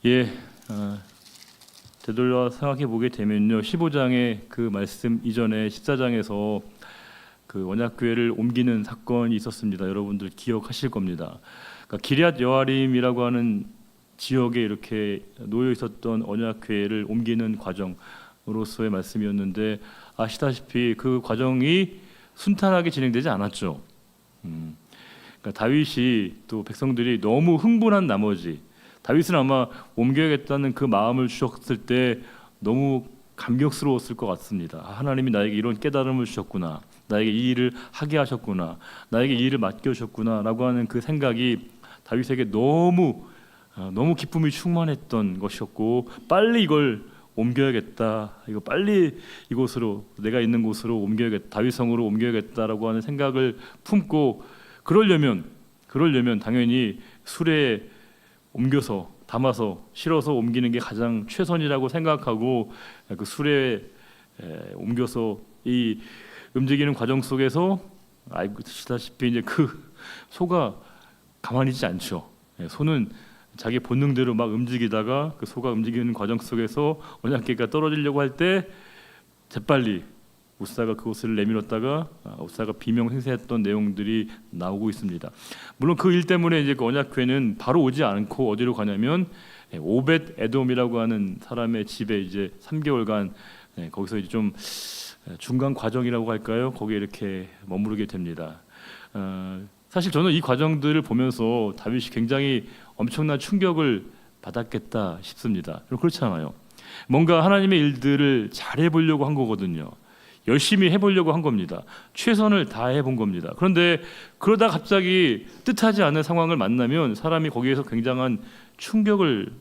예, 되돌려 생각해 보게 되면요, 15장의 그 말씀 이전에 14장에서 그 언약궤를 옮기는 사건이 있었습니다. 여러분들 기억하실 겁니다. 그러니까 기럇 여아림이라고 하는 지역에 이렇게 놓여 있었던 언약궤를 옮기는 과정으로서의 말씀이었는데, 아시다시피 그 과정이 순탄하게 진행되지 않았죠. 그러니까 다윗이 또 백성들이 너무 흥분한 나머지, 다윗은 아마 옮겨야겠다는 그 마음을 주셨을 때 너무 감격스러웠을 것 같습니다. 하나님이 나에게 이런 깨달음을 주셨구나, 나에게 이 일을 하게 하셨구나, 나에게 이 일을 맡겨주셨구나 라고 하는 그 생각이 다윗에게 너무 기쁨이 충만했던 것이었고, 빨리 이걸 옮겨야겠다, 이거 빨리 이곳으로, 내가 있는 곳으로 옮겨야겠다, 다윗성으로 옮겨야겠다라고 하는 생각을 품고, 그러려면 당연히 수레에 옮겨서 담아서 실어서 옮기는 게 가장 최선이라고 생각하고, 그 수레에 옮겨서 이 움직이는 과정 속에서 아시다시피 이제 그 소가 가만히 있지 않죠. 소는 자기 본능대로 막 움직이다가 그 소가 움직이는 과정 속에서 언약궤가 떨어지려고 할 때 재빨리 우사가 그곳을 내밀었다가 우사가 비명생세했던 내용들이 나오고 있습니다. 물론 그 일 때문에 이제 그 언약궤는 바로 오지 않고 어디로 가냐면 오벳 에돔이라고 하는 사람의 집에 이제 3개월간 거기서 이제 좀 중간 과정이라고 할까요? 거기에 이렇게 머무르게 됩니다. 사실 저는 이 과정들을 보면서 다윗이 굉장히 엄청난 충격을 받았겠다 싶습니다. 그렇지 않아요? 뭔가 하나님의 일들을 잘해 보려고 한 거거든요. 열심히 해보려고 한 겁니다. 최선을 다해 본 겁니다. 그런데 그러다 갑자기 뜻하지 않은 상황을 만나면 사람이 거기에서 굉장한 충격을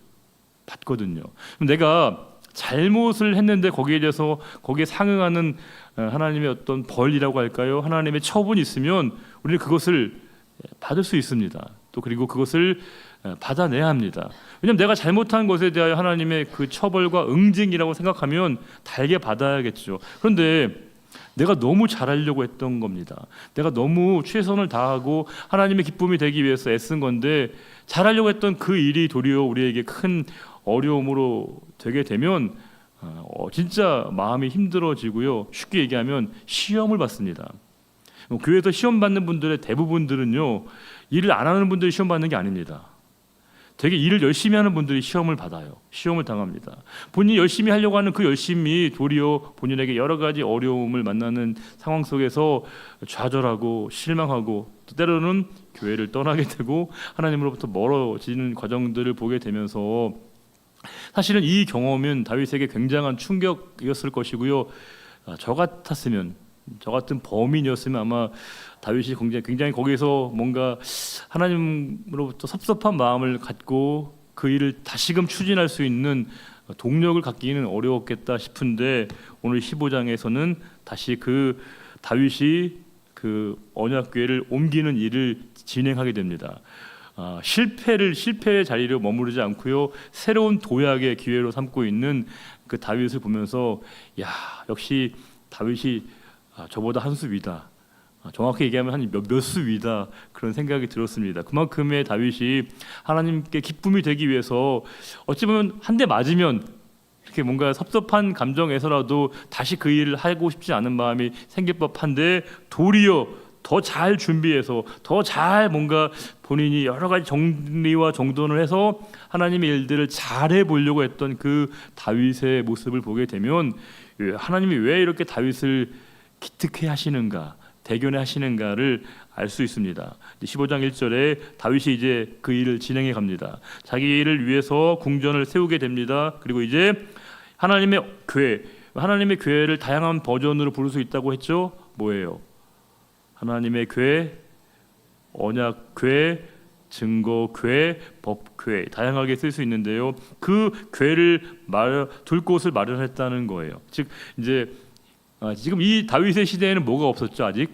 받거든요. 내가 잘못을 했는데 거기에 대해서 거기에 상응하는 하나님의 어떤 벌이라고 할까요? 하나님의 처분이 있으면 우리는 그것을 받을 수 있습니다. 또 그리고 그것을 받아내야 합니다. 왜냐하면 내가 잘못한 것에 대하여 하나님의 그 처벌과 응징이라고 생각하면 달게 받아야겠죠. 그런데 내가 너무 잘하려고 했던 겁니다. 내가 너무 최선을 다하고 하나님의 기쁨이 되기 위해서 애쓴 건데, 잘하려고 했던 그 일이 도리어 우리에게 큰 어려움으로 되게 되면 진짜 마음이 힘들어지고요. 쉽게 얘기하면 시험을 받습니다. 교회에서 시험 받는 분들의 대부분들은요, 일을 안 하는 분들이 시험 받는 게 아닙니다. 되게 일을 열심히 하는 분들이 시험을 받아요. 시험을 당합니다. 본인이 열심히 하려고 하는 그 열심이 도리어 본인에게 여러 가지 어려움을 만나는 상황 속에서 좌절하고 실망하고, 또 때로는 교회를 떠나게 되고 하나님으로부터 멀어지는 과정들을 보게 되면서, 사실은 이 경험은 다윗에게 굉장한 충격이었을 것이고요. 저 같은 범인이었으면 아마 다윗이 굉장히 거기서 뭔가 하나님으로부터 섭섭한 마음을 갖고 그 일을 다시금 추진할 수 있는 동력을 갖기는 어려웠겠다 싶은데, 오늘 15장에서는 다시 그 다윗이 그 언약궤를 옮기는 일을 진행하게 됩니다. 실패의 자리로 머무르지 않고요, 새로운 도약의 기회로 삼고 있는 그 다윗을 보면서, 야, 역시 다윗이 저보다 한 수 위다, 정확히 얘기하면 한 몇 수 위다, 그런 생각이 들었습니다. 그만큼의 다윗이 하나님께 기쁨이 되기 위해서 어찌 보면 한 대 맞으면 이렇게 뭔가 섭섭한 감정에서라도 다시 그 일을 하고 싶지 않은 마음이 생길 법한데, 도리어 더 잘 준비해서 더 잘 뭔가 본인이 여러 가지 정리와 정돈을 해서 하나님의 일들을 잘해 보려고 했던 그 다윗의 모습을 보게 되면, 하나님이 왜 이렇게 다윗을 기특해 하시는가, 대견해 하시는가를 알 수 있습니다. 15장 1절에 다윗이 이제 그 일을 진행해 갑니다. 자기 일을 위해서 궁전을 세우게 됩니다. 그리고 이제 하나님의 교회를 다양한 버전으로 부를 수 있다고 했죠. 뭐예요? 하나님의 궤, 언약궤, 증거궤, 법궤, 다양하게 쓸 수 있는데요. 그 궤를 둘 곳을 마련했다는 거예요. 즉 이제 지금 이 다윗의 시대에는 뭐가 없었죠? 아직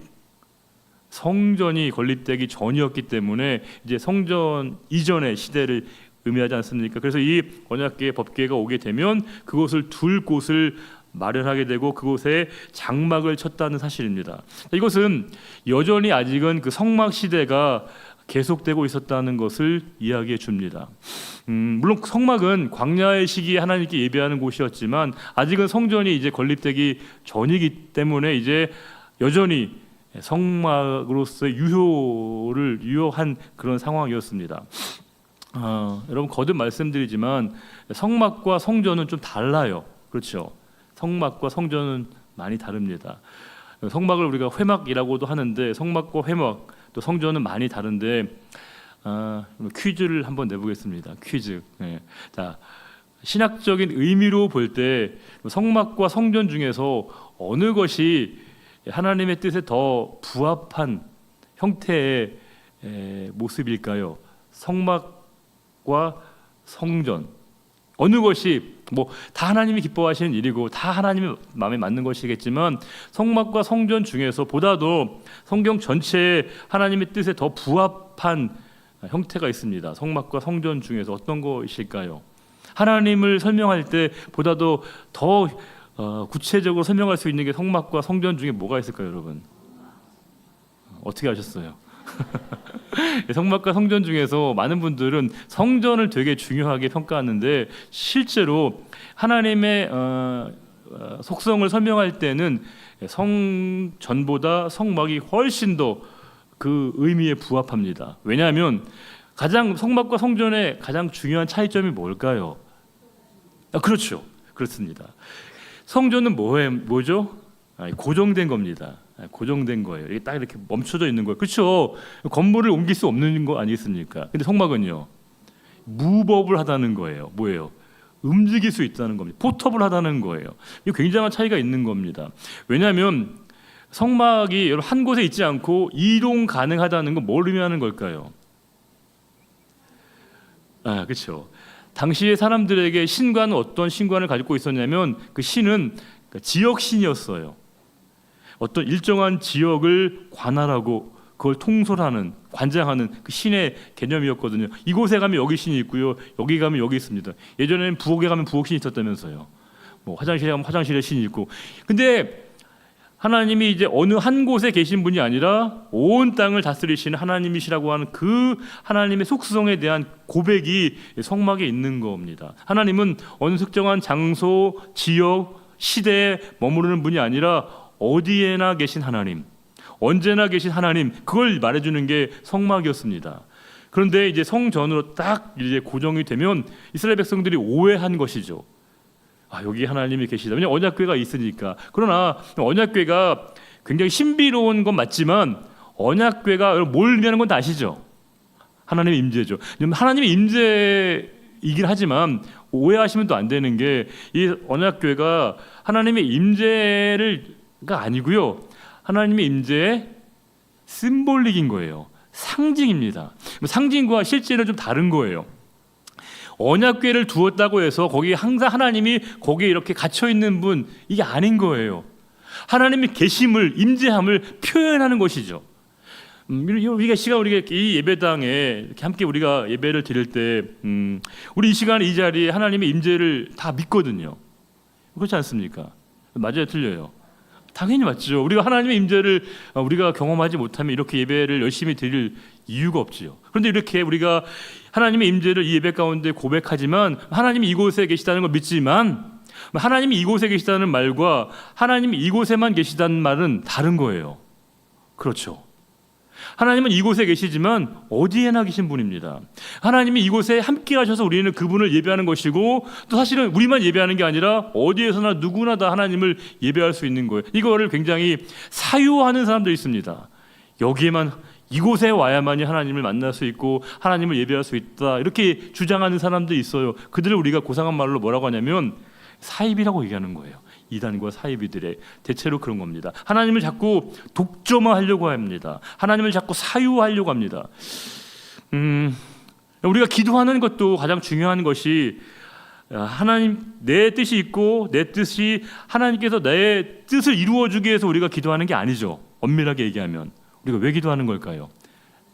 성전이 건립되기 전이었기 때문에 이제 성전 이전의 시대를 의미하지 않습니까? 그래서 이 언약궤, 법궤가 오게 되면 그곳을 둘 곳을 마련하게 되고 그곳에 장막을 쳤다는 사실입니다. 이것은 여전히 아직은 그 성막 시대가 계속되고 있었다는 것을 이야기해 줍니다. 물론 성막은 광야의 시기에 하나님께 예배하는 곳이었지만 아직은 성전이 이제 건립되기 전이기 때문에 이제 여전히 성막으로서의 유효한 그런 상황이었습니다. 여러분 거듭 말씀드리지만 성막과 성전은 좀 달라요. 그렇죠? 성막과 성전은 많이 다릅니다. 성막을 우리가 회막이라고도 하는데 성막과 회막 또 성전은 많이 다른데 퀴즈를 한번 내보겠습니다. 퀴즈. 네. 자, 신학적인 의미로 볼 때 성막과 성전 중에서 어느 것이 하나님의 뜻에 더 부합한 형태의 모습일까요? 성막과 성전 어느 것이 뭐 다 하나님이 기뻐하시는 일이고 다 하나님의 마음에 맞는 것이겠지만 성막과 성전 중에서 보다도 성경 전체에 하나님의 뜻에 더 부합한 형태가 있습니다. 성막과 성전 중에서 어떤 것일까요? 하나님을 설명할 때 보다도 더 구체적으로 설명할 수 있는 게 성막과 성전 중에 뭐가 있을까요, 여러분? 어떻게 아셨어요? 성막과 성전 중에서 많은 분들은 성전을 되게 중요하게 평가하는데 실제로 하나님의 속성을 설명할 때는 성전보다 성막이 훨씬 더 그 의미에 부합합니다. 왜냐하면 가장 성막과 성전의 가장 중요한 차이점이 뭘까요? 그렇죠, 그렇습니다. 성전은 뭐죠? 고정된 겁니다. 고정된 거예요. 이게 딱 이렇게 멈춰져 있는 거예요. 그렇죠? 건물을 옮길 수 없는 거 아니겠습니까? 근데 성막은요, 무법을 하다는 거예요. 뭐예요? 움직일 수 있다는 겁니다. 포터블 하다는 거예요. 이 굉장한 차이가 있는 겁니다. 왜냐하면 성막이 여러분 한 곳에 있지 않고 이동 가능하다는 건 뭘 의미하는 걸까요? 그렇죠. 당시의 사람들에게 신관은 어떤 신관을 가지고 있었냐면 그 신은 지역 신이었어요. 어떤 일정한 지역을 관할하고 그걸 통솔하는, 관장하는 그 신의 개념이었거든요. 이곳에 가면 여기 신이 있고요, 여기 가면 여기 있습니다. 예전에는 부엌에 가면 부엌 신이 있었다면서요. 뭐 화장실에 가면 화장실에 신이 있고. 근데 하나님이 이제 어느 한 곳에 계신 분이 아니라 온 땅을 다스리시는 하나님이시라고 하는 그 하나님의 속성에 대한 고백이 성막에 있는 겁니다. 하나님은 어느 특정한 장소, 지역, 시대에 머무르는 분이 아니라 어디에나 계신 하나님, 언제나 계신 하나님, 그걸 말해주는 게 성막이었습니다. 그런데 이제 성전으로 딱 이제 고정이 되면 이스라엘 백성들이 오해한 것이죠. 여기 하나님이 계시다. 왜냐하면 언약궤가 있으니까. 그러나 언약궤가 굉장히 신비로운 건 맞지만 언약궤가 뭘 의미하는 건 다 아시죠? 하나님의 임재죠. 하나님의 임재이긴 하지만 오해하시면 또 안 되는 게 이 언약궤가 하나님의 임재가 아니고요, 하나님의 임재의 심볼릭인 거예요. 상징입니다. 상징과 실제는 좀 다른 거예요. 언약궤를 두었다고 해서 거기에 항상 하나님이 거기에 이렇게 갇혀 있는 분, 이게 아닌 거예요. 하나님의 계심을, 임재함을 표현하는 것이죠. 우리가 이 예배당에 이렇게 함께 우리가 예배를 드릴 때 우리 이 시간 이 자리에 하나님의 임재를 다 믿거든요. 그렇지 않습니까? 맞아요, 틀려요? 당연히 맞죠. 우리가 하나님의 임재를 우리가 경험하지 못하면 이렇게 예배를 열심히 드릴 이유가 없지요. 그런데 이렇게 우리가 하나님의 임재를 이 예배 가운데 고백하지만 하나님이 이곳에 계시다는 걸 믿지만 하나님이 이곳에 계시다는 말과 하나님이 이곳에만 계시다는 말은 다른 거예요. 그렇죠. 하나님은 이곳에 계시지만 어디에나 계신 분입니다. 하나님이 이곳에 함께 하셔서 우리는 그분을 예배하는 것이고 또 사실은 우리만 예배하는 게 아니라 어디에서나 누구나 다 하나님을 예배할 수 있는 거예요. 이거를 굉장히 사유하는 사람들이 있습니다. 여기에만, 이곳에 와야만이 하나님을 만날 수 있고 하나님을 예배할 수 있다, 이렇게 주장하는 사람들이 있어요. 그들을 우리가 고상한 말로 뭐라고 하냐면 사입이라고 얘기하는 거예요. 이단과 사이비들의 대체로 그런 겁니다. 하나님을 자꾸 독점화하려고 합니다. 하나님을 자꾸 사유하려고 합니다. 우리가 기도하는 것도 가장 중요한 것이 하나님, 내 뜻이 있고 내 뜻이 하나님께서 내 뜻을 이루어주기 위해서 우리가 기도하는 게 아니죠. 엄밀하게 얘기하면 우리가 왜 기도하는 걸까요?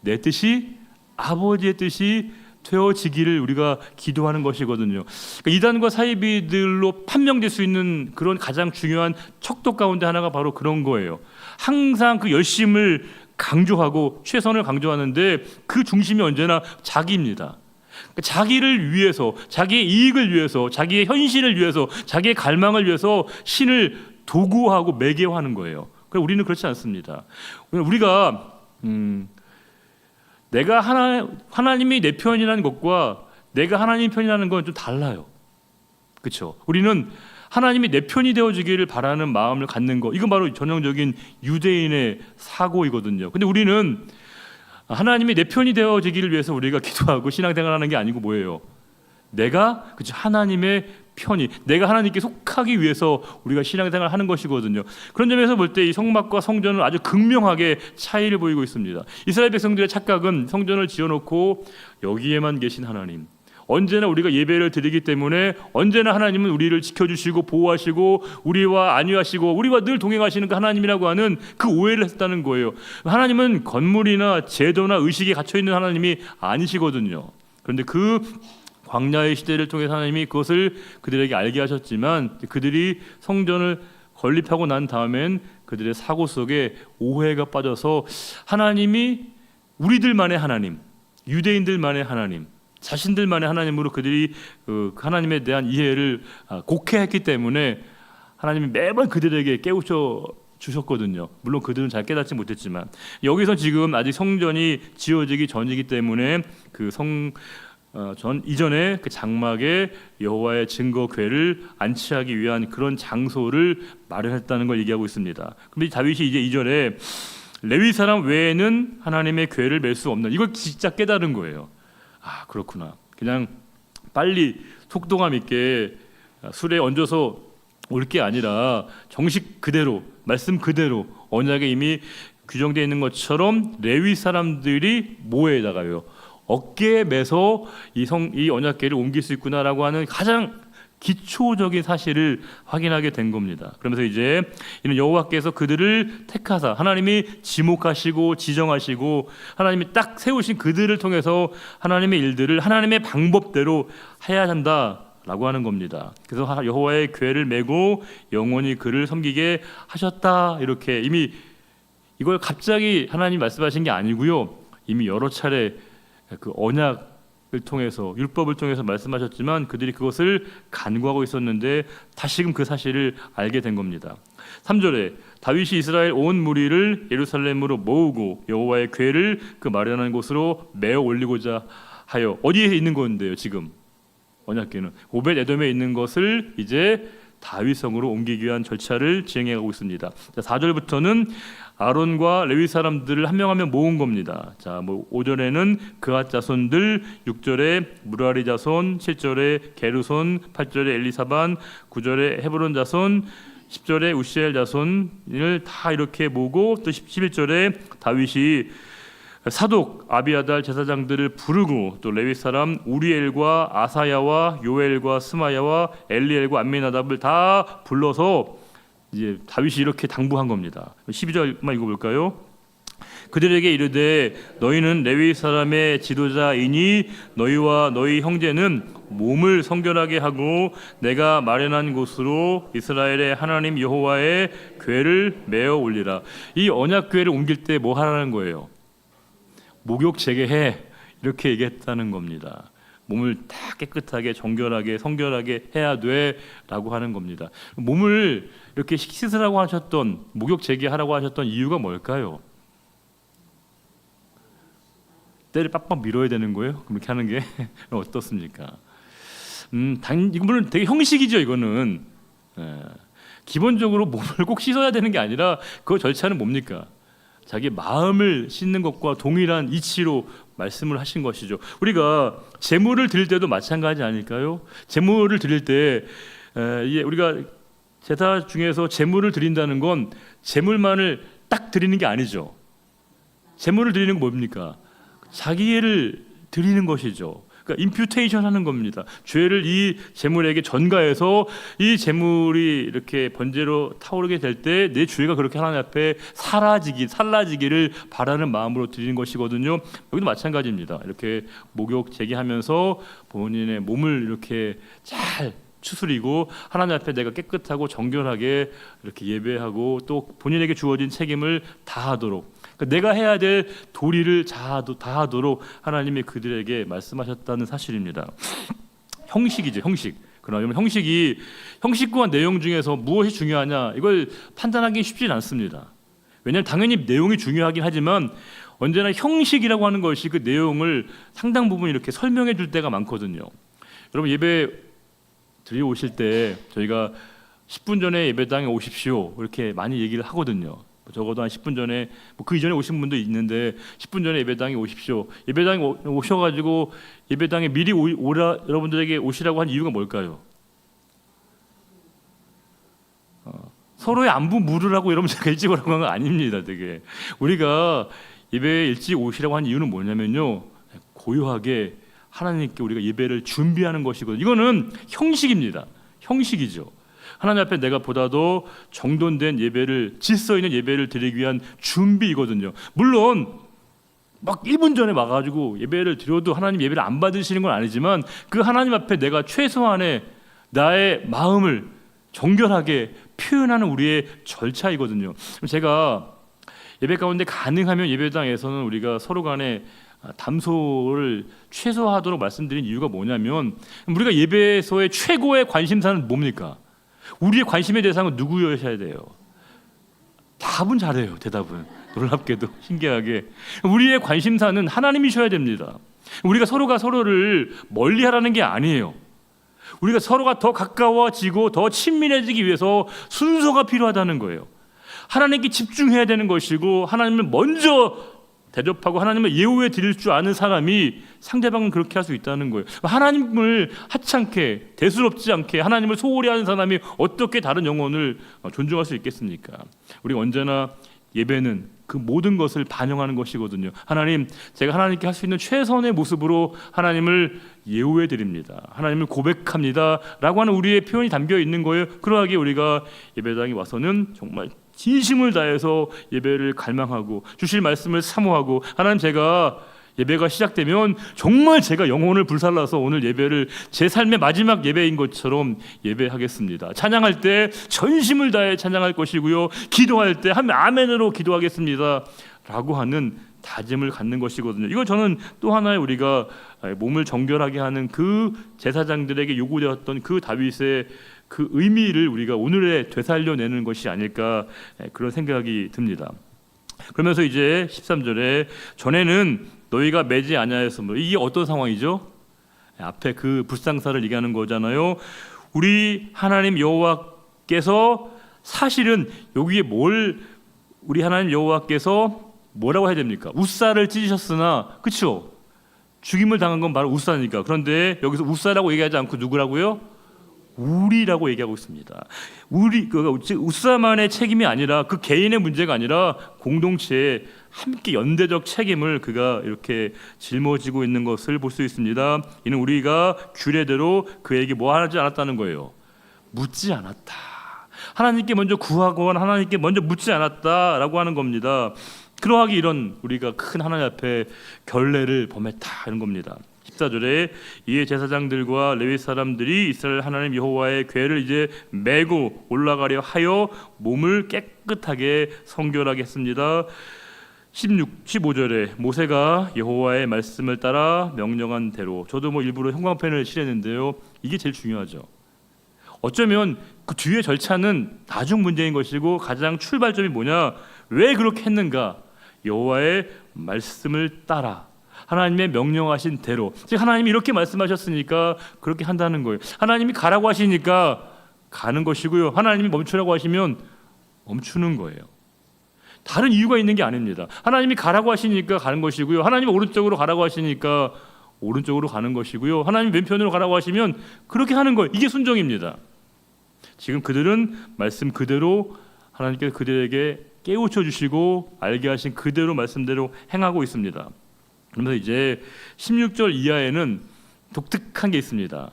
내 뜻이 아버지의 뜻이 되어지기를 우리가 기도하는 것이거든요. 그러니까 이단과 사이비들로 판명될 수 있는 그런 가장 중요한 척도 가운데 하나가 바로 그런 거예요. 항상 그 열심을 강조하고 최선을 강조하는데 그 중심이 언제나 자기입니다. 그러니까 자기를 위해서, 자기의 이익을 위해서, 자기의 현실을 위해서, 자기의 갈망을 위해서 신을 도구하고 매개화하는 거예요. 그러나 우리는 그렇지 않습니다. 우리가 내가 하나님이 내 편이라는 것과 내가 하나님 편이라는 건 좀 달라요. 그렇죠? 우리는 하나님이 내 편이 되어지기를 바라는 마음을 갖는 거, 이건 바로 전형적인 유대인의 사고이거든요. 근데 우리는 하나님이 내 편이 되어지기를 위해서 우리가 기도하고 신앙생활하는 게 아니고 뭐예요? 내가 그렇죠, 하나님의 편이, 내가 하나님께 속하기 위해서 우리가 신앙생활을 하는 것이거든요. 그런 점에서 볼 때 이 성막과 성전은 아주 극명하게 차이를 보이고 있습니다. 이스라엘 백성들의 착각은 성전을 지어놓고 여기에만 계신 하나님, 언제나 우리가 예배를 드리기 때문에 언제나 하나님은 우리를 지켜주시고 보호하시고 우리와 안위하시고 우리와 늘 동행하시는 그 하나님이라고 하는 그 오해를 했다는 거예요. 하나님은 건물이나 제도나 의식에 갇혀있는 하나님이 아니시거든요. 그런데 그 광야의 시대를 통해서 하나님이 그것을 그들에게 알게 하셨지만 그들이 성전을 건립하고 난 다음엔 그들의 사고 속에 오해가 빠져서 하나님이 우리들만의 하나님, 유대인들만의 하나님, 자신들만의 하나님으로 그들이 그 하나님에 대한 이해를 곡해했기 때문에 하나님이 매번 그들에게 깨우쳐 주셨거든요. 물론 그들은 잘 깨닫지 못했지만 여기서 지금 아직 성전이 지어지기 전이기 때문에 그 전 이전에 그 장막에 여호와의 증거궤를 안치하기 위한 그런 장소를 마련했다는 걸 얘기하고 있습니다. 그런데 다윗이 이제 이전에 레위 사람 외에는 하나님의 궤를 맬 수 없는, 이걸 진짜 깨달은 거예요. 아, 그렇구나. 그냥 빨리 속도감 있게 술에 얹어서 올 게 아니라 정식 그대로, 말씀 그대로 언약에 이미 규정되어 있는 것처럼 레위 사람들이 뭐에다가요? 어깨에 매서 이 언약궤를 옮길 수 있구나라고 하는 가장 기초적인 사실을 확인하게 된 겁니다. 그러면서 이제 이는 여호와께서 그들을 택하사, 하나님이 지목하시고 지정하시고 하나님이 딱 세우신 그들을 통해서 하나님의 일들을 하나님의 방법대로 해야 한다라고 하는 겁니다. 그래서 여호와의 궤를 메고 영원히 그를 섬기게 하셨다, 이렇게 이미 이걸 갑자기 하나님 말씀하신 게 아니고요. 이미 여러 차례 그 언약을 통해서, 율법을 통해서 말씀하셨지만 그들이 그것을 간구하고 있었는데 다시금 그 사실을 알게 된 겁니다. 3절에 다윗이 이스라엘 온 무리를 예루살렘으로 모으고 여호와의 궤를 그 마련한 곳으로 메어 올리고자 하여, 어디에 있는 건데요? 지금 언약궤는 오벳 에돔에 있는 것을 이제 다윗성으로 옮기기 위한 절차를 진행하고 있습니다. 자, 4절부터는 아론과 레위 사람들을 한 명 한 명 모은 겁니다. 자, 5절에는 그앗 자손들, 6절에 무라리 자손, 7절에 게르손, 8절에 엘리사반, 9절에 헤브론 자손, 10절에 우시엘 자손을 다 이렇게 모으고 또 11절에 다윗이 사독 아비아달 제사장들을 부르고 또 레위 사람 우리엘과 아사야와 요엘과 스마야와 엘리엘과 암미나답을 다 불러서 이제 다윗이 이렇게 당부한 겁니다. 12절만 읽어볼까요? 그들에게 이르되 너희는 레위 사람의 지도자이니 너희와 너희 형제는 몸을 성결하게 하고 내가 마련한 곳으로 이스라엘의 하나님 여호와의 궤를 메어 올리라. 이 언약 궤를 옮길 때 뭐 하라는 거예요? 목욕 재개해, 이렇게 얘기했다는 겁니다. 몸을 다 깨끗하게 정결하게 성결하게 해야 돼라고 하는 겁니다. 몸을 이렇게 씻으라고 하셨던, 목욕 재개하라고 하셨던 이유가 뭘까요? 때를 빡빡 밀어야 되는 거예요? 그렇게 하는 게 어떻습니까? 이거는 되게 형식이죠. 이거는 기본적으로 몸을 꼭 씻어야 되는 게 아니라 그 절차는 뭡니까? 자기 마음을 씻는 것과 동일한 이치로 말씀을 하신 것이죠. 우리가 제물을 드릴 때도 마찬가지 아닐까요? 제물을 드릴 때 우리가 제사 중에서 제물을 드린다는 건 제물만을 딱 드리는 게 아니죠. 제물을 드리는 건 뭡니까? 자기를 드리는 것이죠. 그러니까 임퓨테이션 하는 겁니다. 죄를 이 제물에게 전가해서 이 제물이 이렇게 번제로 타오르게 될 때 내 죄가 그렇게 하나님 앞에 사라지기를 바라는 마음으로 드리는 것이거든요. 여기도 마찬가지입니다. 이렇게 목욕 재개하면서 본인의 몸을 이렇게 잘 추스리고 하나님 앞에 내가 깨끗하고 정결하게 이렇게 예배하고 또 본인에게 주어진 책임을 다하도록, 그러니까 내가 해야 될 도리를 다하도록 하나님이 그들에게 말씀하셨다는 사실입니다. 형식이죠, 형식. 그러나 형식과 내용 중에서 무엇이 중요하냐 이걸 판단하기 쉽지 않습니다. 왜냐하면 당연히 내용이 중요하긴 하지만 언제나 형식이라고 하는 것이 그 내용을 상당 부분 이렇게 설명해 줄 때가 많거든요. 여러분 예배 드리러 오실 때 저희가 10분 전에 예배당에 오십시오 이렇게 많이 얘기를 하거든요. 적어도 한 10분 전에 그 이전에 오신 분도 있는데 10분 전에 예배당에 오십시오. 예배당에 오셔가지고 예배당에 미리 오라 여러분들에게 오시라고 한 이유가 뭘까요? 서로의 안부 물으라고 여러분 제가 일찍 오라고 한 건 아닙니다. 되게 우리가 예배에 일찍 오시라고 한 이유는 뭐냐면요, 고요하게 하나님께 우리가 예배를 준비하는 것이거든요. 이거는 형식입니다. 형식이죠. 하나님 앞에 내가 보다도 정돈된 예배를, 질서 있는 예배를 드리기 위한 준비이거든요. 물론 막 1분 전에 와가지고 예배를 드려도 하나님 예배를 안 받으시는 건 아니지만 그 하나님 앞에 내가 최소한의 나의 마음을 정결하게 표현하는 우리의 절차이거든요. 제가 예배 가운데 가능하면 예배당에서는 우리가 서로 간에 담소를 최소화하도록 말씀드린 이유가 뭐냐면, 우리가 예배에서의 최고의 관심사는 뭡니까? 우리의 관심의 대상은 누구여야 돼요? 답은 잘해요. 대답은 놀랍게도 신기하게 우리의 관심사는 하나님이셔야 됩니다. 우리가 서로가 서로를 멀리하라는 게 아니에요. 우리가 서로가 더 가까워지고 더 친밀해지기 위해서 순서가 필요하다는 거예요. 하나님께 집중해야 되는 것이고, 하나님을 먼저 대접하고 하나님을 예우해 드릴 줄 아는 사람이 상대방은 그렇게 할 수 있다는 거예요. 하나님을 하찮게 대수롭지 않게 하나님을 소홀히 하는 사람이 어떻게 다른 영혼을 존중할 수 있겠습니까? 우리가 언제나 예배는 그 모든 것을 반영하는 것이거든요. 하나님, 제가 하나님께 할 수 있는 최선의 모습으로 하나님을 예우해 드립니다. 하나님을 고백합니다 라고 하는 우리의 표현이 담겨 있는 거예요. 그러하게 우리가 예배당에 와서는 정말 진심을 다해서 예배를 갈망하고 주실 말씀을 사모하고, 하나님, 제가 예배가 시작되면 정말 제가 영혼을 불살라서 오늘 예배를 제 삶의 마지막 예배인 것처럼 예배하겠습니다. 찬양할 때 전심을 다해 찬양할 것이고요, 기도할 때 아멘으로 기도하겠습니다 라고 하는 다짐을 갖는 것이거든요. 이거 저는 또 하나의 우리가 몸을 정결하게 하는 그 제사장들에게 요구되었던 그 다윗의 그 의미를 우리가 오늘에 되살려내는 것이 아닐까, 그런 생각이 듭니다. 그러면서 이제 13절에 전에는 너희가 매지 아니하였으므로, 이게 어떤 상황이죠? 앞에 그 불상사를 얘기하는 거잖아요. 우리 하나님 여호와께서 사실은 여기에 우리 하나님 여호와께서 뭐라고 해야 됩니까? 우사를 찢으셨으나, 그렇죠? 죽임을 당한 건 바로 우사니까. 그런데 여기서 우사라고 얘기하지 않고 누구라고요? 우리라고 얘기하고 있습니다. 우사만의 책임이 아니라, 그 개인의 문제가 아니라 공동체의 함께 연대적 책임을 그가 이렇게 짊어지고 있는 것을 볼 수 있습니다. 이는 우리가 규례대로 그에게 뭐 하지 않았다는 거예요. 묻지 않았다. 하나님께 먼저 구하거나 하나님께 먼저 묻지 않았다라고 하는 겁니다. 그러하기 이런 우리가 큰 하나님 앞에 결례를 범했다 이런 겁니다. 14절에 이에 제사장들과 레위 사람들이 이스라엘 하나님 여호와의 궤를 이제 메고 올라가려 하여 몸을 깨끗하게 성결하게 했습니다. 15절에 모세가 여호와의 말씀을 따라 명령한 대로, 저도 일부러 형광펜을 칠했는데요, 이게 제일 중요하죠. 어쩌면 그 뒤에 절차는 나중 문제인 것이고, 가장 출발점이 뭐냐, 왜 그렇게 했는가, 여호와의 말씀을 따라 하나님의 명령하신 대로, 즉 하나님이 이렇게 말씀하셨으니까 그렇게 한다는 거예요. 하나님이 가라고 하시니까 가는 것이고요, 하나님이 멈추라고 하시면 멈추는 거예요. 다른 이유가 있는 게 아닙니다. 하나님이 가라고 하시니까 가는 것이고요, 하나님이 오른쪽으로 가라고 하시니까 오른쪽으로 가는 것이고요, 하나님이 왼편으로 가라고 하시면 그렇게 하는 거예요. 이게 순종입니다. 지금 그들은 말씀 그대로 하나님께서 그들에게 깨우쳐 주시고 알게 하신 그대로 말씀대로 행하고 있습니다. 그러면서 이제 16절 이하에는 독특한 게 있습니다.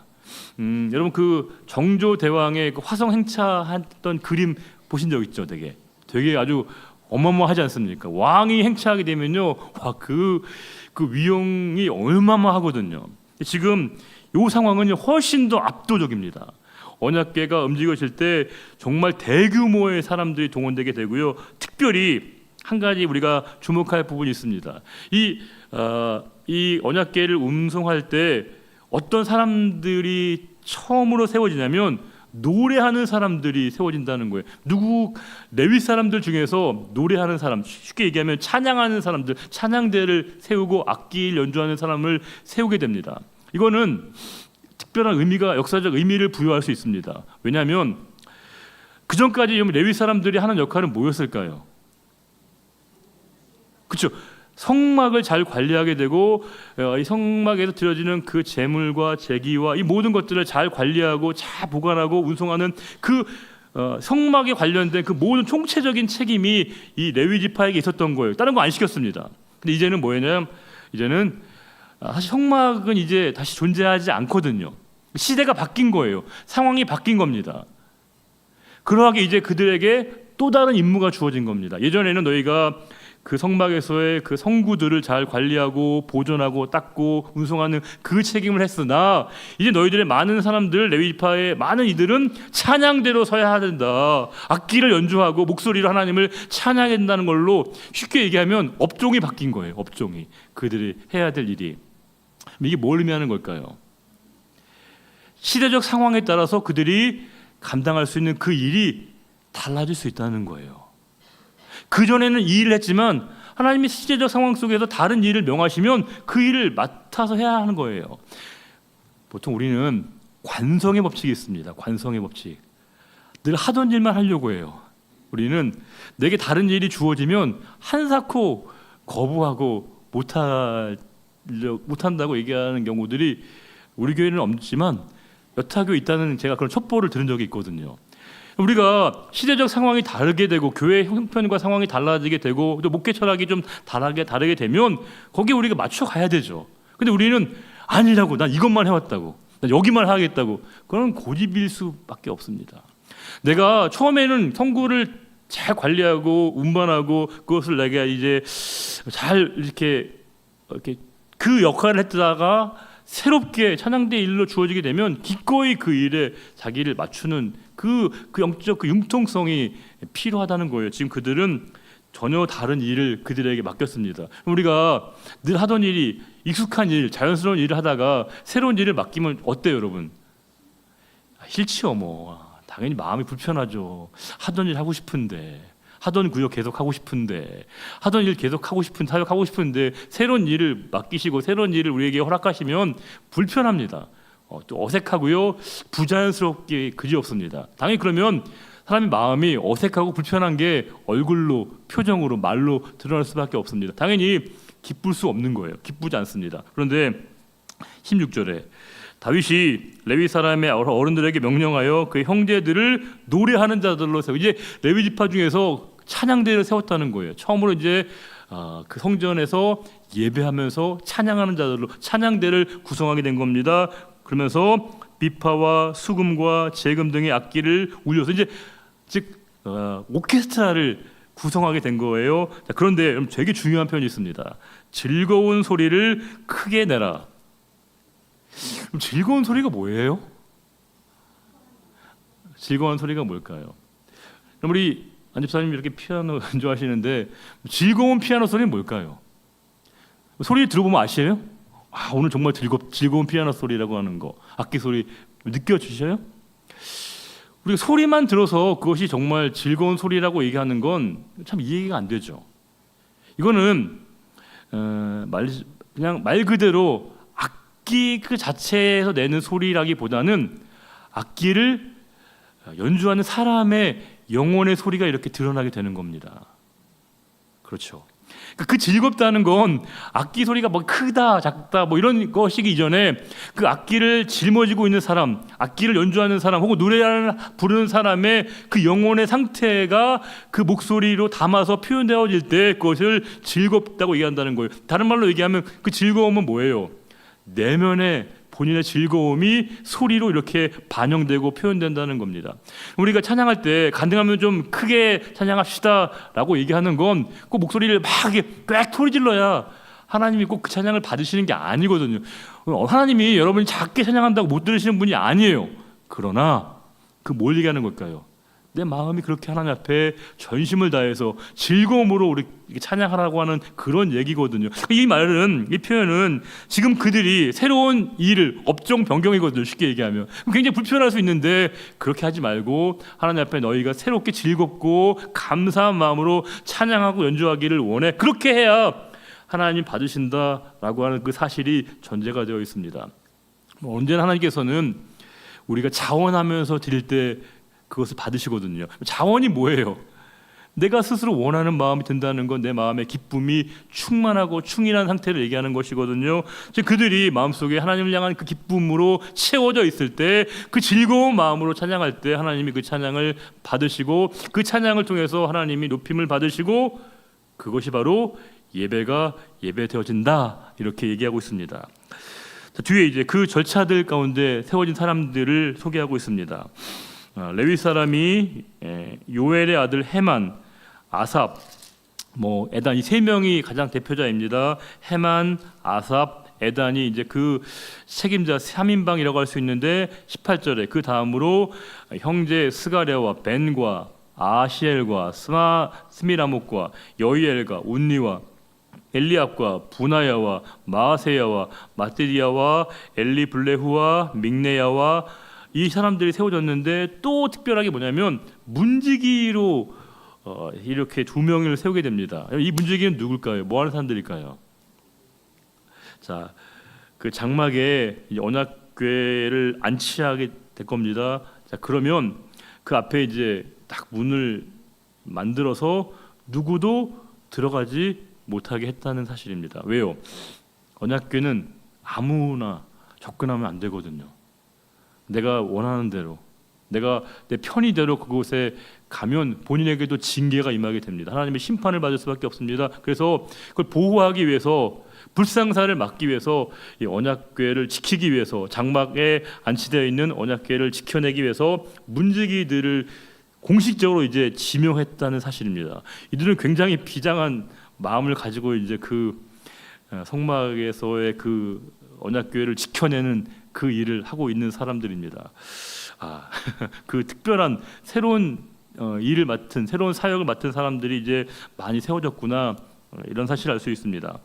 여러분 그 정조대왕의 그 화성 행차했던 그림 보신 적 있죠? 되게 아주 어마어마하지 않습니까? 왕이 행차하게 되면요, 그 위용이 어마어마하거든요. 지금 이 상황은 훨씬 더 압도적입니다. 언약궤가 움직여질 때 정말 대규모의 사람들이 동원되게 되고요, 특별히 한 가지 우리가 주목할 부분이 있습니다. 이 언약궤를 운송할 때 어떤 사람들이 처음으로 세워지냐면 노래하는 사람들이 세워진다는 거예요. 레위 사람들 중에서 노래하는 사람, 쉽게 얘기하면 찬양하는 사람들, 찬양대를 세우고 악기를 연주하는 사람을 세우게 됩니다. 이거는 특별한 의미가, 역사적 의미를 부여할 수 있습니다. 왜냐하면 그 전까지 레위 사람들이 하는 역할은 뭐였을까요? 그렇죠. 성막을 잘 관리하게 되고 이 성막에서 드려지는 그 제물과 제기와 이 모든 것들을 잘 관리하고 잘 보관하고 운송하는 그 성막에 관련된 그 모든 총체적인 책임이 이 레위 지파에게 있었던 거예요. 다른 거 안 시켰습니다. 근데 이제는 뭐였냐면 이제는 사실 성막은 이제 다시 존재하지 않거든요. 시대가 바뀐 거예요. 상황이 바뀐 겁니다. 그러하게 이제 그들에게 또 다른 임무가 주어진 겁니다. 예전에는 너희가 그 성막에서의 그 성구들을 잘 관리하고 보존하고 닦고 운송하는 그 책임을 했으나 이제 너희들의 많은 사람들, 레위 지파의 많은 이들은 찬양대로 서야 된다. 악기를 연주하고 목소리로 하나님을 찬양해야 된다는 걸로 쉽게 얘기하면 업종이 바뀐 거예요. 업종이. 그들이 해야 될 일이. 이게 뭘 의미하는 걸까요? 시대적 상황에 따라서 그들이 감당할 수 있는 그 일이 달라질 수 있다는 거예요. 그전에는 이 일을 했지만 하나님이 시대적 상황 속에서 다른 일을 명하시면 그 일을 맡아서 해야 하는 거예요. 보통 우리는 관성의 법칙이 있습니다. 관성의 법칙. 늘 하던 일만 하려고 해요. 우리는 내게 다른 일이 주어지면 한사코 거부하고 못한다고 얘기하는 경우들이 우리 교회는 없지만 여타 교회 있다는 제가 그런 첩보를 들은 적이 있거든요. 우리가 시대적 상황이 다르게 되고 교회 형편과 상황이 달라지게 되고 또 목회 철학이 좀 다르게 되면 거기에 우리가 맞춰 가야 되죠. 근데 우리는 아니라고, 난 이것만 해왔다고, 난 여기만 하겠다고, 그건 고집일 수밖에 없습니다. 내가 처음에는 성구를 잘 관리하고 운반하고 그것을 내가 이제 잘 이렇게 그 역할을 했다가 새롭게 찬양대 일로 주어지게 되면 기꺼이 그 일에 자기를 맞추는 그 영적 그 융통성이 필요하다는 거예요. 지금 그들은 전혀 다른 일을 그들에게 맡겼습니다. 우리가 늘 하던 일이 익숙한 일, 자연스러운 일을 하다가 새로운 일을 맡기면 어때요, 여러분? 싫지요, 뭐. 당연히 마음이 불편하죠. 하던 일 하고 싶은데, 하던 구역 계속 하고 싶은데, 하던 일 계속 하고 싶은 사역하고 싶은데 새로운 일을 맡기시고 새로운 일을 우리에게 허락하시면 불편합니다. 또 어색하고요, 부자연스럽게 그지없습니다. 당연히 그러면 사람의 마음이 어색하고 불편한 게 얼굴로, 표정으로, 말로 드러날 수밖에 없습니다. 당연히 기쁠 수 없는 거예요. 기쁘지 않습니다. 그런데 16절에 다윗이 레위 사람의 어른들에게 명령하여 그 형제들을 노래하는 자들로 세워. 이제 레위 지파 중에서 찬양대를 세웠다는 거예요. 처음으로 이제 그 성전에서 예배하면서 찬양하는 자들로 찬양대를 구성하게 된 겁니다. 그러면서 비파와 수금과 재금 등의 악기를 울려서 이제 즉 오케스트라를 구성하게 된 거예요. 자, 그런데 되게 중요한 표현이 있습니다. 즐거운 소리를 크게 내라. 그럼 즐거운 소리가 뭐예요? 즐거운 소리가 뭘까요? 우리 안집사님 이렇게 피아노 연주하시는데 즐거운 피아노 소리는 뭘까요? 소리 들어보면 아시에요? 오늘 정말 즐거운 피아노 소리라고 하는 거, 악기 소리 느껴지셔요? 우리가 소리만 들어서 그것이 정말 즐거운 소리라고 얘기하는 건 참 이해가 안 되죠. 이거는 그냥 말 그대로 악기 그 자체에서 내는 소리라기보다는 악기를 연주하는 사람의 영혼의 소리가 이렇게 드러나게 되는 겁니다. 그렇죠. 그 즐겁다는 건 악기 소리가 뭐 크다 작다 뭐 이런 것이기 이전에 그 악기를 짊어지고 있는 사람, 악기를 연주하는 사람 혹은 노래를 부르는 사람의 그 영혼의 상태가 그 목소리로 담아서 표현되어질 때 그것을 즐겁다고 얘기한다는 거예요. 다른 말로 얘기하면 그 즐거움은 뭐예요? 내면의 본인의 즐거움이 소리로 이렇게 반영되고 표현된다는 겁니다. 우리가 찬양할 때 가능하면 좀 크게 찬양합시다라고 얘기하는 건 꼭 목소리를 막 꽥 소리 질러야 하나님이 꼭 그 찬양을 받으시는 게 아니거든요. 하나님이 여러분이 작게 찬양한다고 못 들으시는 분이 아니에요. 그러나 그 뭘 얘기하는 걸까요? 내 마음이 그렇게 하나님 앞에 전심을 다해서 즐거움으로 우리 찬양하라고 하는 그런 얘기거든요. 이 말은, 이 표현은 지금 그들이 새로운 일을, 업종 변경이거든요. 쉽게 얘기하면 굉장히 불편할 수 있는데 그렇게 하지 말고 하나님 앞에 너희가 새롭게 즐겁고 감사한 마음으로 찬양하고 연주하기를 원해. 그렇게 해야 하나님 받으신다라고 하는 그 사실이 전제가 되어 있습니다. 언제나 하나님께서는 우리가 자원하면서 드릴 때 그것을 받으시거든요. 자원이 뭐예요? 내가 스스로 원하는 마음이 든다는 건 내 마음의 기쁨이 충만하고 충인한 상태를 얘기하는 것이거든요. 그들이 마음속에 하나님을 향한 그 기쁨으로 채워져 있을 때, 그 즐거운 마음으로 찬양할 때 하나님이 그 찬양을 받으시고 그 찬양을 통해서 하나님이 높임을 받으시고 그것이 바로 예배가 예배되어진다, 이렇게 얘기하고 있습니다. 뒤에 이제 그 절차들 가운데 세워진 사람들을 소개하고 있습니다. 레위 사람이 요엘의 아들 헤만, 아삽, 에단, 이 세 명이 가장 대표자입니다. 헤만, 아삽, 에단이 이제 그 책임자 3인방이라고 할 수 있는데 18절에 그 다음으로 형제 스가랴와 벤과 아시엘과 스미라목과 여이엘과 운니와 엘리압과 부나야와 마아세야와 마띠디아와 엘리블레후와 믹네야와 이 사람들이 세워졌는데, 또 특별하게 뭐냐면 문지기로 이렇게 두 명을 세우게 됩니다. 이 문지기는 누굴까요? 뭐 하는 사람들일까요? 자, 그 장막에 언약궤를 안치하게 될 겁니다. 자, 그러면 그 앞에 이제 딱 문을 만들어서 누구도 들어가지 못하게 했다는 사실입니다. 왜요? 언약궤는 아무나 접근하면 안 되거든요. 내가 원하는 대로, 내가 내 편의대로 그곳에 가면 본인에게도 징계가 임하게 됩니다. 하나님의 심판을 받을 수밖에 없습니다. 그래서 그걸 보호하기 위해서, 불상사를 막기 위해서, 이 언약궤를 지키기 위해서, 장막에 안치되어 있는 언약궤를 지켜내기 위해서 문지기들을 공식적으로 이제 지명했다는 사실입니다. 이들은 굉장히 비장한 마음을 가지고 이제 그 성막에서의 그 언약궤를 지켜내는 그 일을 하고 있는 사람들입니다. 그 특별한 새로운 일을 맡은, 새로운 사역을 맡은 사람들이 이제 많이 세워졌구나, 이런 사실을 알 수 있습니다.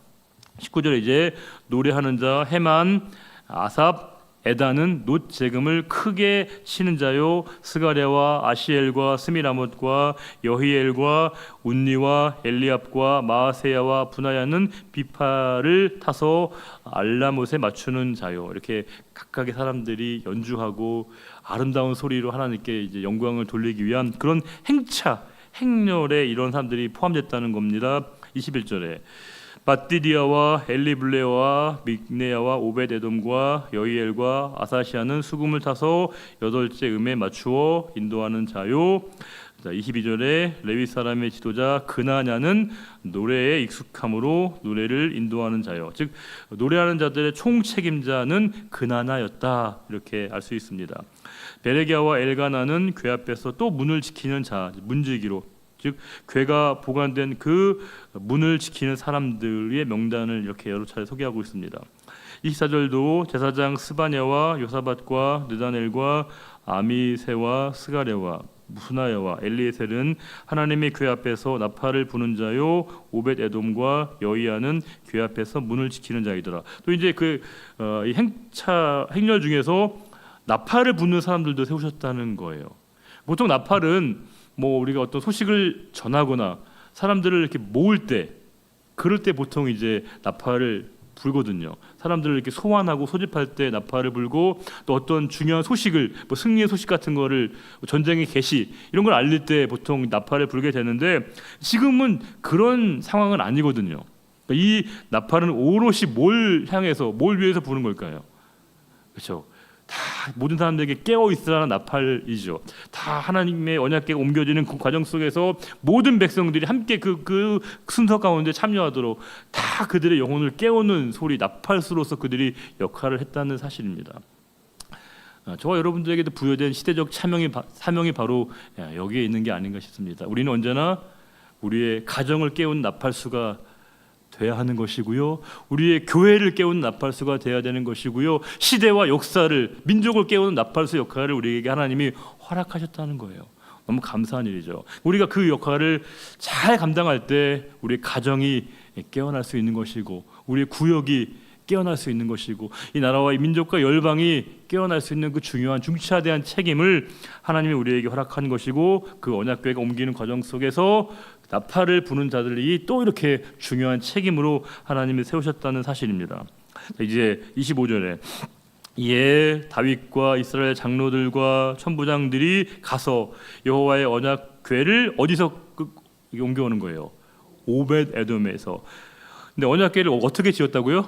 19절에 이제 노래하는 자 헤만, 아삽, 에단은 놋 재금을 크게 치는 자요, 스가랴와 아시엘과 스미라못과 여히엘과 운니와 엘리압과 마아세야와 부나야는 비파를 타서 알라못에 맞추는 자요. 이렇게 각각의 사람들이 연주하고 아름다운 소리로 하나님께 이제 영광을 돌리기 위한 그런 행렬에 이런 사람들이 포함됐다는 겁니다. 21절에 마띠디아와 엘리블레와 믹네야와 오벳에돔과 여이엘과 아사시아는 수금을 타서 8째 음에 맞추어 인도하는 자요. 22절에 레위 사람의 지도자 그나냐는 노래에 익숙함으로 노래를 인도하는 자요. 즉 노래하는 자들의 총책임자는 그나냐였다, 이렇게 알 수 있습니다. 베레기야와 엘가나는 궤 앞에서 또 문을 지키는 자, 문지기로, 즉 궤가 보관된 그 문을 지키는 사람들의 명단을 이렇게 여러 차례 소개하고 있습니다. 24절도 제사장 스바냐와 요사밧과 느다넬과 아미세와 스가랴와 무나야와 엘리에셀은 하나님의 궤 앞에서 나팔을 부는 자요, 오벳에돔과 여이야는 궤 앞에서 문을 지키는 자이더라. 또 이제 이 행렬 중에서 나팔을 부는 사람들도 세우셨다는 거예요. 보통 나팔은 우리가 어떤 소식을 전하거나 사람들을 이렇게 모을 때, 그럴 때 보통 이제 나팔을 불거든요. 사람들을 이렇게 소환하고 소집할 때 나팔을 불고, 또 어떤 중요한 소식을, 승리의 소식 같은 거를, 전쟁의 개시 이런 걸 알릴 때 보통 나팔을 불게 되는데, 지금은 그런 상황은 아니거든요. 이 나팔은 오롯이 뭘 향해서, 뭘 위해서 부는 걸까요? 그렇죠. 다 모든 사람들에게 깨어 있으라는 나팔이죠. 다 하나님의 언약궤가 옮겨지는 그 과정 속에서 모든 백성들이 함께 그 순서 가운데 참여하도록 다 그들의 영혼을 깨우는 소리, 나팔수로서 그들이 역할을 했다는 사실입니다. 저와 여러분들에게도 부여된 시대적 사명이 바로 여기에 있는 게 아닌가 싶습니다. 우리는 언제나 우리의 가정을 깨우는 나팔수가 돼야 하는 것이고요, 우리의 교회를 깨우는 나팔수가 돼야 되는 것이고요, 시대와 역사를, 민족을 깨우는 나팔수 역할을 우리에게 하나님이 허락하셨다는 거예요. 너무 감사한 일이죠. 우리가 그 역할을 잘 감당할 때 우리의 가정이 깨어날 수 있는 것이고, 우리의 구역이 깨어날 수 있는 것이고, 이 나라와 이 민족과 열방이 깨어날 수 있는 그 중요한 중차대한 책임을 하나님이 우리에게 허락한 것이고, 그 언약궤가 옮기는 과정 속에서 나팔을 부는 자들이 또 이렇게 중요한 책임으로 하나님이 세우셨다는 사실입니다. 이제 25절에 이에 다윗과 이스라엘 장로들과 천부장들이 가서 여호와의 언약궤를 어디서 옮겨오는 거예요? 오벳 에돔에서. 근데 언약궤를 어떻게 지었다고요?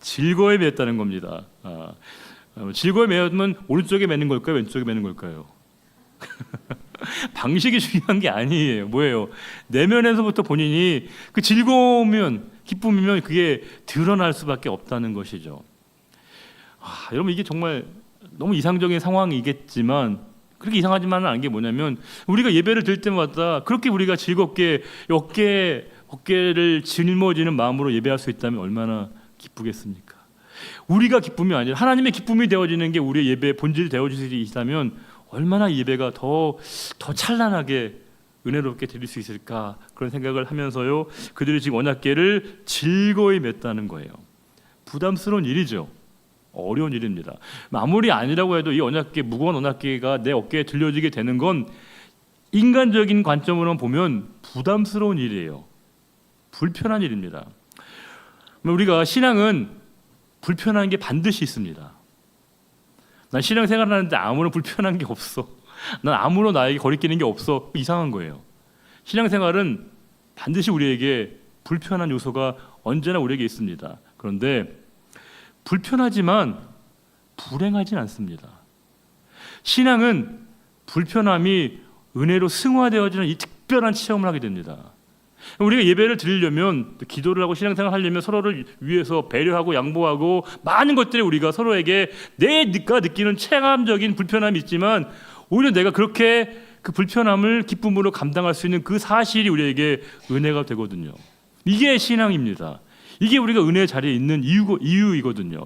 질거에 맸다는 겁니다. 질거에 매면 오른쪽에 매는 걸까요? 왼쪽에 매는 걸까요? 방식이 중요한 게 아니에요. 뭐예요? 내면에서부터 본인이 그 즐거우면, 기쁨이면 그게 드러날 수밖에 없다는 것이죠. 여러분, 이게 정말 너무 이상적인 상황이겠지만, 그렇게 이상하지만은 않은 게 뭐냐면, 우리가 예배를 드릴 때마다 그렇게 우리가 즐겁게 어깨를 짊어지는 마음으로 예배할 수 있다면 얼마나 기쁘겠습니까? 우리가 기쁨이 아니라 하나님의 기쁨이 되어지는 게 우리의 예배의 본질이 되어질 수 있다면 얼마나 예배가 더 찬란하게 은혜롭게 드릴 수 있을까, 그런 생각을 하면서요, 그들이 지금 언약궤를 즐거이 맸다는 거예요. 부담스러운 일이죠. 어려운 일입니다. 아무리 아니라고 해도 이 언약궤, 무거운 언약궤가 내 어깨에 들려지게 되는 건 인간적인 관점으로 보면 부담스러운 일이에요. 불편한 일입니다. 우리가 신앙은 불편한 게 반드시 있습니다. 난 신앙생활 하는데 아무런 불편한 게 없어, 난 아무런 나에게 거리끼는 게 없어, 이상한 거예요. 신앙생활은 반드시 우리에게 불편한 요소가 언제나 우리에게 있습니다. 그런데 불편하지만 불행하진 않습니다. 신앙은 불편함이 은혜로 승화되어지는 이 특별한 체험을 하게 됩니다. 우리가 예배를 드리려면, 기도를 하고 신앙생활을 하려면 서로를 위해서 배려하고 양보하고 많은 것들이 우리가 서로에게 내가 느끼는 체감적인 불편함이 있지만, 오히려 내가 그렇게 그 불편함을 기쁨으로 감당할 수 있는 그 사실이 우리에게 은혜가 되거든요. 이게 신앙입니다. 이게 우리가 은혜의 자리에 있는 이유이거든요.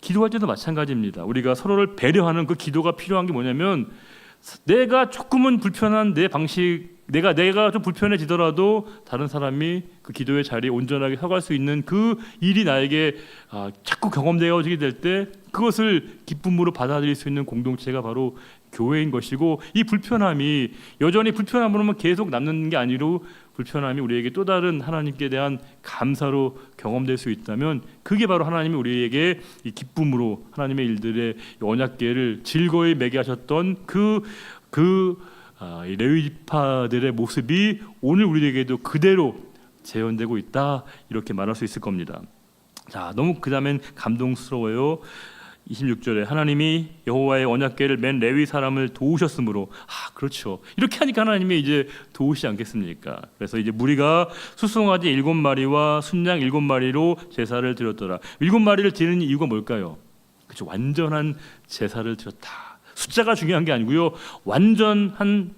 기도할 때도 마찬가지입니다. 우리가 서로를 배려하는 그 기도가 필요한 게 뭐냐면, 내가 조금은 불편한 내 방식, 내가 좀 불편해지더라도 다른 사람이 그 기도의 자리에 온전하게 서갈 수 있는 그 일이 나에게 자꾸 경험되어지게 될 때 그것을 기쁨으로 받아들일 수 있는 공동체가 바로 교회인 것이고, 이 불편함이 여전히 불편함으로만 계속 남는 게 아니로 불편함이 우리에게 또 다른 하나님께 대한 감사로 경험될 수 있다면, 그게 바로 하나님이 우리에게 이 기쁨으로 하나님의 일들의 언약궤를 즐거이 매게 하셨던 이 레위지파들의 모습이 오늘 우리에게도 그대로 재현되고 있다, 이렇게 말할 수 있을 겁니다. 자, 너무 그 다음엔 감동스러워요. 26절에 하나님이 여호와의 언약궤를 맨 레위 사람을 도우셨으므로, 그렇죠. 이렇게 하니까 하나님이 이제 도우시지 않겠습니까? 그래서 이제 무리가 수송아지 7마리와 순양 7마리로 제사를 드렸더라. 7마리를 드리는 이유가 뭘까요? 그렇죠. 완전한 제사를 드렸다. 숫자가 중요한 게 아니고요, 완전한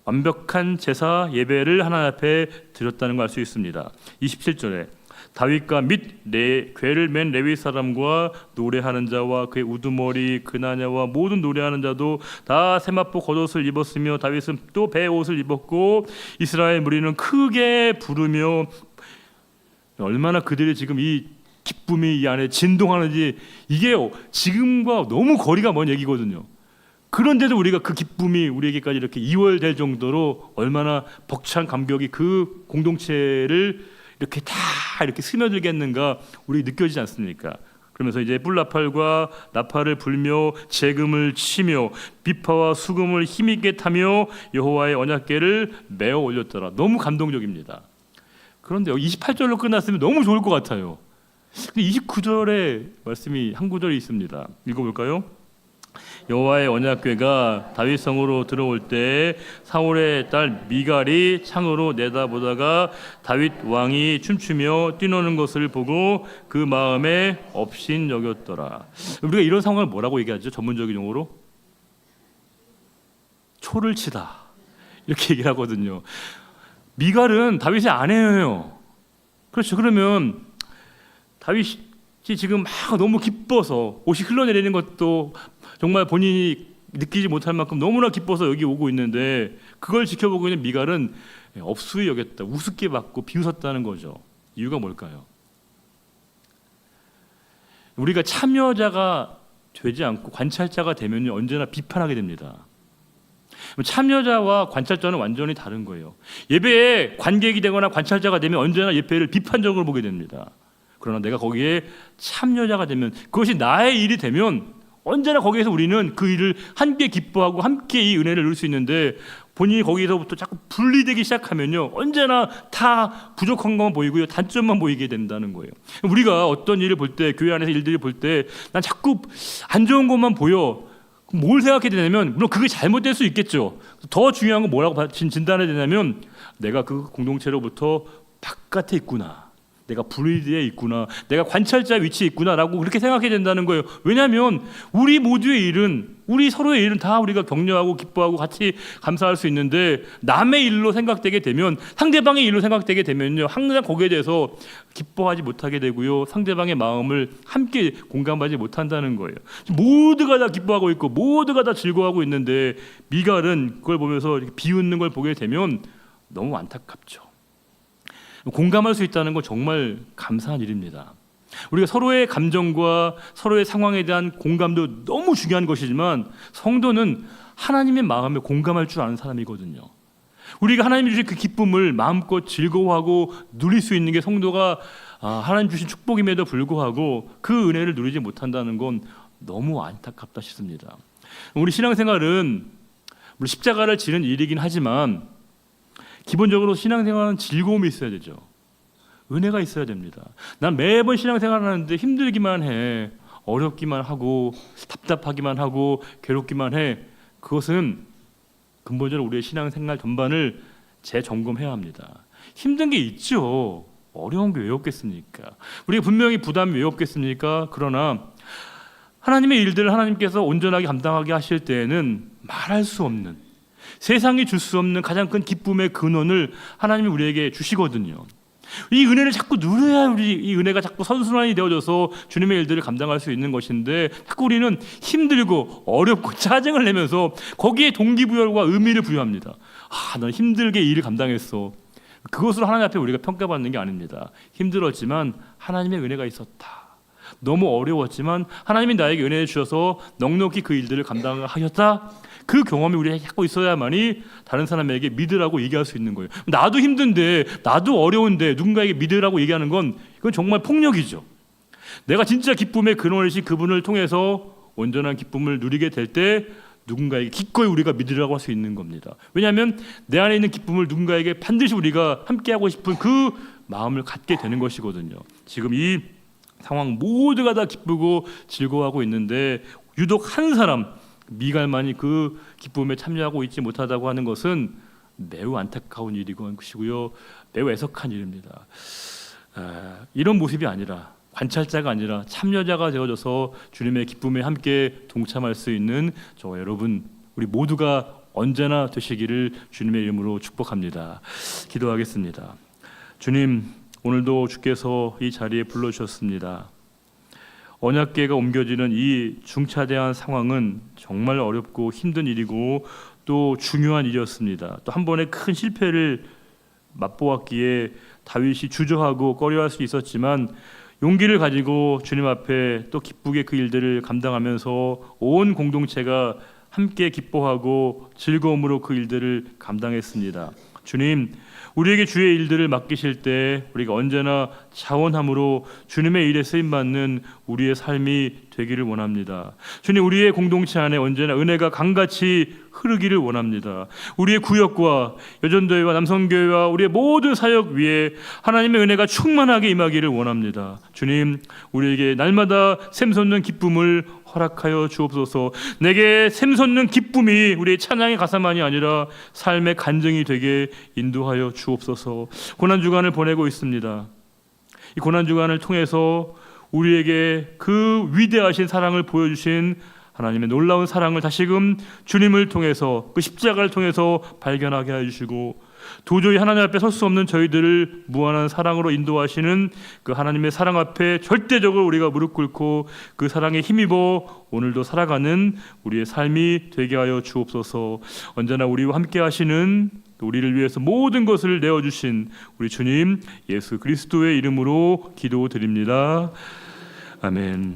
완벽한 제사 예배를 하나님 앞에 드렸다는 걸 알 수 있습니다. 27절에 다윗과 및 궤를 맨 레위 사람과 노래하는 자와 그의 우두머리 그나냐와 모든 노래하는 자도 다 세마포 겉옷을 입었으며, 다윗은 또 배옷을 입었고 이스라엘 무리는 크게 부르며, 얼마나 그들이 지금 이 기쁨이 이 안에 진동하는지, 이게 지금과 너무 거리가 먼 얘기거든요. 그런데도 우리가 그 기쁨이 우리에게까지 이렇게 이월될 정도로 얼마나 벅찬 감격이 그 공동체를 이렇게 다 이렇게 스며들게 했는가, 우리 느껴지지 않습니까? 그러면서 이제 뿔나팔과 나팔을 불며 재금을 치며 비파와 수금을 힘있게 타며 여호와의 언약궤를 메어 올렸더라. 너무 감동적입니다. 그런데 28절로 끝났으면 너무 좋을 것 같아요. 29절에 말씀이 한 구절이 있습니다. 읽어볼까요? 여호와의 언약궤가 다윗 성으로 들어올 때 사울의 딸 미갈이 창으로 내다보다가 다윗 왕이 춤추며 뛰노는 것을 보고 그 마음에 업신여겼더라. 우리가 이런 상황을 뭐라고 얘기하죠? 전문적인 용어로 초를 치다, 이렇게 얘기를 하거든요. 미갈은 다윗의 아내예요. 그렇죠. 그러면 다윗이 지금 막 너무 기뻐서 옷이 흘러내리는 것도 정말 본인이 느끼지 못할 만큼 너무나 기뻐서 여기 오고 있는데 그걸 지켜보고 있는 미갈은 업수히 여겼다, 우습게 봤고 비웃었다는 거죠. 이유가 뭘까요? 우리가 참여자가 되지 않고 관찰자가 되면 언제나 비판하게 됩니다. 참여자와 관찰자는 완전히 다른 거예요. 예배에 관객이 되거나 관찰자가 되면 언제나 예배를 비판적으로 보게 됩니다. 그러나 내가 거기에 참여자가 되면, 그것이 나의 일이 되면 언제나 거기에서 우리는 그 일을 함께 기뻐하고 함께 이 은혜를 누릴 수 있는데, 본인이 거기서부터 자꾸 분리되기 시작하면요 언제나 다 부족한 것만 보이고요 단점만 보이게 된다는 거예요. 우리가 어떤 일을 볼 때, 교회 안에서 일들을 볼 때 난 자꾸 안 좋은 것만 보여. 뭘 생각해야 되냐면, 물론 그게 잘못될 수 있겠죠. 더 중요한 건 뭐라고 진단해야 되냐면, 내가 그 공동체로부터 바깥에 있구나, 내가 분리되어 있구나, 내가 관찰자 위치에 있구나라고 그렇게 생각해야 된다는 거예요. 왜냐하면 우리 모두의 일은, 우리 서로의 일은 다 우리가 격려하고 기뻐하고 같이 감사할 수 있는데, 남의 일로 생각되게 되면, 상대방의 일로 생각되게 되면요 항상 거기에 대해서 기뻐하지 못하게 되고요 상대방의 마음을 함께 공감하지 못한다는 거예요. 모두가 다 기뻐하고 있고 모두가 다 즐거워하고 있는데 미갈은 그걸 보면서 이렇게 비웃는 걸 보게 되면 너무 안타깝죠. 공감할 수 있다는 건 정말 감사한 일입니다. 우리가 서로의 감정과 서로의 상황에 대한 공감도 너무 중요한 것이지만, 성도는 하나님의 마음에 공감할 줄 아는 사람이거든요. 우리가 하나님이 주신 그 기쁨을 마음껏 즐거워하고 누릴 수 있는 게 성도가 하나님 주신 축복임에도 불구하고 그 은혜를 누리지 못한다는 건 너무 안타깝다 싶습니다. 우리 신앙생활은 물론 십자가를 지는 일이긴 하지만 기본적으로 신앙생활은 즐거움이 있어야 되죠. 은혜가 있어야 됩니다. 난 매번 신앙생활을 하는데 힘들기만 해, 어렵기만 하고 답답하기만 하고 괴롭기만 해. 그것은 근본적으로 우리의 신앙생활 전반을 재점검해야 합니다. 힘든 게 있죠. 어려운 게 왜 없겠습니까? 우리가 분명히 부담이 왜 없겠습니까? 그러나 하나님의 일들을 하나님께서 온전하게 감당하게 하실 때에는 말할 수 없는, 세상이 줄 수 없는 가장 큰 기쁨의 근원을 하나님이 우리에게 주시거든요. 이 은혜를 자꾸 누려야 우리 이 은혜가 자꾸 선순환이 되어져서 주님의 일들을 감당할 수 있는 것인데, 자꾸 우리는 힘들고 어렵고 짜증을 내면서 거기에 동기부여와 의미를 부여합니다. 난 힘들게 일을 감당했어. 그것으로 하나님 앞에 우리가 평가받는 게 아닙니다. 힘들었지만 하나님의 은혜가 있었다. 너무 어려웠지만 하나님이 나에게 은혜를 주셔서 넉넉히 그 일들을 감당하셨다. 그 경험이 우리에게 자꾸 있어야만이 다른 사람에게 믿으라고 얘기할 수 있는 거예요. 나도 힘든데, 나도 어려운데 누군가에게 믿으라고 얘기하는 건 이건 정말 폭력이죠. 내가 진짜 기쁨의 근원이신 그분을 통해서 온전한 기쁨을 누리게 될 때 누군가에게 기꺼이 우리가 믿으라고 할 수 있는 겁니다. 왜냐하면 내 안에 있는 기쁨을 누군가에게 반드시 우리가 함께하고 싶은 그 마음을 갖게 되는 것이거든요. 지금 이 상황 모두가 다 기쁘고 즐거워하고 있는데 유독 한 사람, 미갈만이 그 기쁨에 참여하고 있지 못하다고 하는 것은 매우 안타까운 일이고요, 매우 애석한 일입니다. 이런 모습이 아니라, 관찰자가 아니라 참여자가 되어져서 주님의 기쁨에 함께 동참할 수 있는 저와 여러분, 우리 모두가 언제나 되시기를 주님의 이름으로 축복합니다. 기도하겠습니다. 주님, 오늘도 주께서 이 자리에 불러주셨습니다. 언약궤가 옮겨지는 이 중차대한 상황은 정말 어렵고 힘든 일이고 또 중요한 일이었습니다. 또 한 번의 큰 실패를 맛보았기에 다윗이 주저하고 꺼려할 수 있었지만 용기를 가지고 주님 앞에 또 기쁘게 그 일들을 감당하면서 온 공동체가 함께 기뻐하고 즐거움으로 그 일들을 감당했습니다. 주님, 우리에게 주의 일들을 맡기실 때 우리가 언제나 자원함으로 주님의 일에 쓰임받는 우리의 삶이 되기를 원합니다. 주님, 우리의 공동체 안에 언제나 은혜가 강같이 흐르기를 원합니다. 우리의 구역과 여전도회와 남성교회와 우리의 모든 사역 위에 하나님의 은혜가 충만하게 임하기를 원합니다. 주님, 우리에게 날마다 샘솟는 기쁨을 허락하여 주옵소서. 내게 샘솟는 기쁨이 우리의 찬양의 가사만이 아니라 삶의 간증이 되게 인도하여 주옵소서. 고난주간을 보내고 있습니다. 이 고난주간을 통해서 우리에게 그 위대하신 사랑을 보여주신 하나님의 놀라운 사랑을 다시금 주님을 통해서, 그 십자가를 통해서 발견하게 해주시고, 도저히 하나님 앞에 설 수 없는 저희들을 무한한 사랑으로 인도하시는 그 하나님의 사랑 앞에 절대적으로 우리가 무릎 꿇고 그 사랑에 힘입어 오늘도 살아가는 우리의 삶이 되게 하여 주옵소서. 언제나 우리와 함께 하시는, 우리를 위해서 모든 것을 내어주신 우리 주님 예수 그리스도의 이름으로 기도드립니다. 아멘.